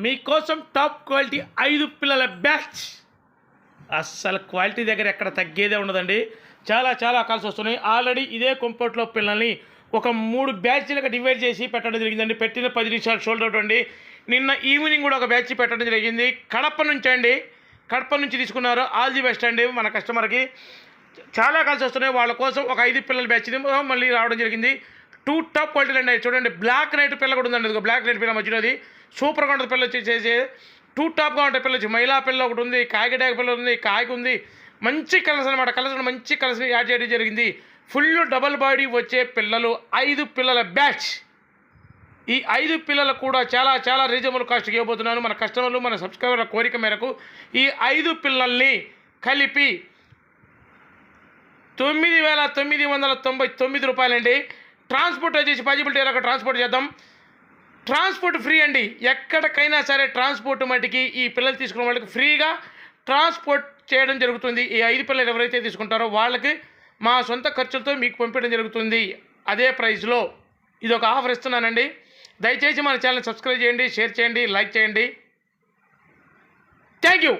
మీకోసం top quality 5 పిల్లల batch. అస్సలు క్వాలిటీ దగ్గర ఎక్కడ తగ్గేదే ఉండదండి. చాలా చాలా కాల్స్ వస్తున్నాయి. ఆల్రెడీ ఇదే కంఫర్ట్లో పిల్లల్ని ఒక 3 బ్యాచ్లుగా డివైడ్ చేసి పెట్టడం జరిగిందండి. పెట్టిన 10 నిమిషాలు షోల్డర్ అవుట్ అండి. నిన్న ఈవినింగ్ కూడా ఒక బ్యాచ్ పెట్టడం జరిగింది. కడప నుంచి అండి, కడప నుంచి తీసుకున్నారు. ఆల్ ది బెస్ట్ అండి మన కస్టమర్కి. చాలా కాల్స్ వస్తున్నాయి. వాళ్ళ కోసం ఒక 5 పిల్లల బ్యాచ్ మళ్ళీ రావడం జరిగింది. 2 టాప్ క్వాలిటీలు అండి. చూడండి, బ్లాక్ నైట్ పిల్ల కూడా ఉందండి. బ్లాక్ నైట్ పిల్ల మధ్యలోది సూపర్గా ఉంటుంది. పిల్ల వచ్చేసి 2 టాప్గా ఉంటాయి. పిల్ల వచ్చి మైలా పిల్ల ఒకటి ఉంది, కాకిటాక పిల్ల ఉంది, కాకి ఉంది. మంచి కలర్స్ అనమాట. కలర్స్ మంచి కలర్స్ యాడ్ చేయడం జరిగింది. ఫుల్ డబల్ బాడీ వచ్చే పిల్లలు 5 పిల్లల బ్యాచ్. ఈ 5 పిల్లలు కూడా చాలా చాలా రీజనబుల్ కాస్ట్కి ఇవ్వబోతున్నాను. మన కస్టమర్లు, మన సబ్స్క్రైబర్ల కోరిక మేరకు ఈ 5 పిల్లల్ని కలిపి 9,999 రూపాయలండి. ట్రాన్స్పోర్ట్ వచ్చేసి పాజిబిలిటీ ఎలా ట్రాన్స్పోర్ట్ చేద్దాం. ట్రాన్స్పోర్ట్ ఫ్రీ అండి. ఎక్కడికైనా సరే ట్రాన్స్పోర్ట్ మటుకి ఈ పిల్లలు తీసుకున్న వాళ్ళకి ఫ్రీగా ట్రాన్స్పోర్ట్ చేయడం జరుగుతుంది. ఈ 5 పిల్లలు ఎవరైతే తీసుకుంటారో వాళ్ళకి మా సొంత ఖర్చులతో మీకు పంపించడం జరుగుతుంది అదే ప్రైస్లో. ఇది ఒక ఆఫర్ ఇస్తున్నానండి. దయచేసి మన ఛానల్ సబ్స్క్రైబ్ చేయండి, షేర్ చేయండి, లైక్ చేయండి. Thank you.